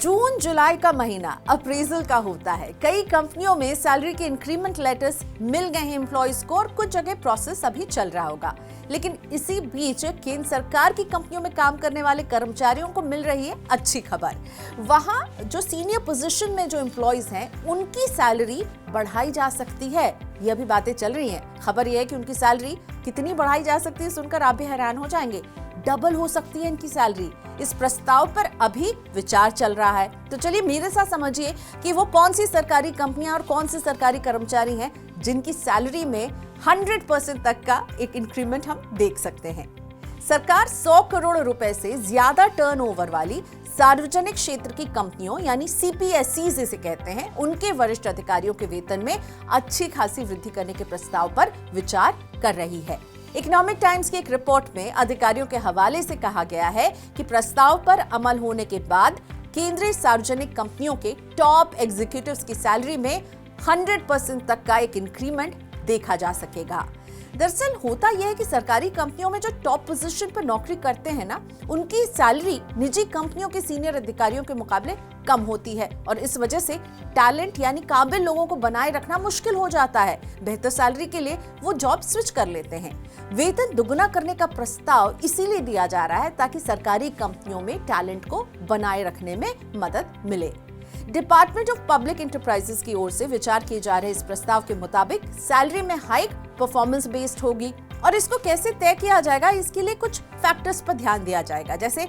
जून जुलाई का महीना अप्रेजल का होता है। कई कंपनियों में सैलरी के इंक्रीमेंट लेटर्स मिल गए हैं एम्प्लॉइज को और कुछ जगह प्रोसेस अभी चल रहा होगा। लेकिन इसी बीच केंद्र सरकार की कंपनियों में काम करने वाले कर्मचारियों को मिल रही है अच्छी खबर। वहां जो सीनियर पोजीशन में जो एम्प्लॉइज हैं उनकी सैलरी बढ़ाई जा सकती है। ये अभी बातें चल रही हैं। खबर यह है कि उनकी सैलरी कितनी बढ़ाई जा सकती है सुनकर आप भी हैरान हो जाएंगे। डबल हो सकती है इनकी सैलरी। इस प्रस्ताव पर अभी विचार चल रहा है। तो चलिए मेरे साथ समझिए कि वो कौन सी सरकारी कंपनियां और कौन से सरकारी कर्मचारी हैं जिनकी सैलरी में 100% तक का एक इंक्रीमेंट हम देख सकते हैं। सरकार 100 करोड़ रुपए से ज्यादा टर्नओवर वाली सार्वजनिक क्षेत्र की कंपनियों यानी सीपीएसई जिसे कहते हैं उनके वरिष्ठ अधिकारियों के वेतन में अच्छी खासी वृद्धि करने के प्रस्ताव पर विचार कर रही है। इकोनॉमिक टाइम्स की एक रिपोर्ट में अधिकारियों के हवाले से कहा गया है कि प्रस्ताव पर अमल होने के बाद केंद्रीय सार्वजनिक कंपनियों के टॉप एग्जीक्यूटिव्स की सैलरी में 100% तक का एक इंक्रीमेंट देखा जा सकेगा। दरअसल होता यह है कि सरकारी कंपनियों में जो टॉप पोजीशन पर नौकरी करते हैं ना, उनकी सैलरी निजी कंपनियों के सीनियर अधिकारियों के मुकाबले कम होती है और इस वजह से टैलेंट यानी काबिल लोगों को बनाए रखना मुश्किल हो जाता है। बेहतर सैलरी के लिए वो जॉब स्विच कर लेते हैं। वेतन दुगुना करने का प्रस्ताव इसीलिए दिया जा रहा है ताकि सरकारी कंपनियों में टैलेंट को बनाए रखने में मदद मिले। डिपार्टमेंट ऑफ पब्लिक एंटरप्राइजेस की ओर से विचार किए जा रहे इस प्रस्ताव के मुताबिक सैलरी में हाइक परफॉर्मेंस बेस्ड होगी और इसको कैसे तय किया जाएगा इसके लिए कुछ फैक्टर्स पर ध्यान दिया जाएगा, जैसे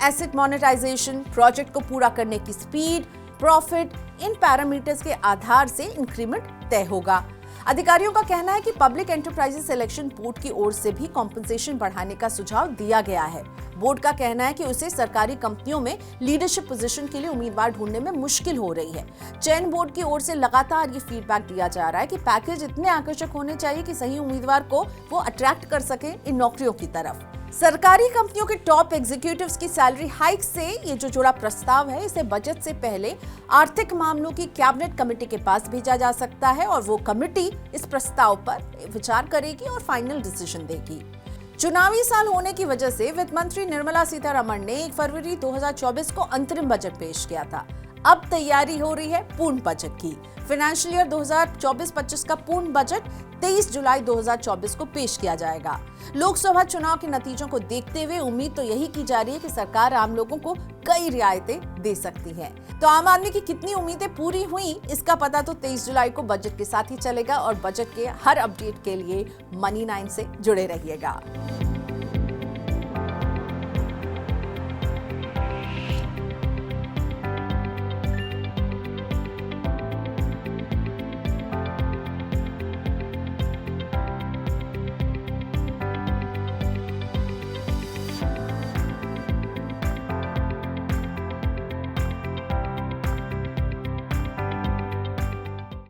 एसेट मोनेटाइजेशन, प्रोजेक्ट को पूरा करने की स्पीड, प्रॉफिट। इन पैरामीटर्स के आधार से इंक्रीमेंट तय होगा। अधिकारियों का कहना है कि पब्लिक एंटरप्राइजेस सिलेक्शन बोर्ड की ओर से भी कॉम्पेंसेशन बढ़ाने का सुझाव दिया गया है। बोर्ड का कहना है कि उसे सरकारी कंपनियों में लीडरशिप पोजीशन के लिए उम्मीदवार ढूंढने में मुश्किल हो रही है। चयन बोर्ड की ओर से लगातार ये फीडबैक दिया जा रहा है कि पैकेज इतने आकर्षक होने चाहिए कि सही उम्मीदवार को वो अट्रैक्ट कर सके इन नौकरियों की तरफ। सरकारी कंपनियों के टॉप एग्जीक्यूटिव्स की सैलरी हाइक से ये जो जुड़ा प्रस्ताव है इसे बजट से पहले आर्थिक मामलों की कैबिनेट कमेटी के पास भेजा जा सकता है और वो कमेटी इस प्रस्ताव पर विचार करेगी और फाइनल डिसीजन देगी। चुनावी साल होने की वजह से वित्त मंत्री निर्मला सीतारमण ने 1 फरवरी 2024 को अंतरिम बजट पेश किया था। अब तैयारी हो रही है पूर्ण बजट की। फाइनेंशियल ईयर 2024-25 का पूर्ण बजट 23 जुलाई 2024 को पेश किया जाएगा। लोकसभा चुनाव के नतीजों को देखते हुए उम्मीद तो यही की जा रही है कि सरकार आम लोगों को कई रियायतें दे सकती है। तो आम आदमी की कितनी उम्मीदें पूरी हुई इसका पता तो 23 जुलाई को बजट के साथ ही चलेगा और बजट के हर अपडेट के लिए मनी 9 से जुड़े रहिएगा।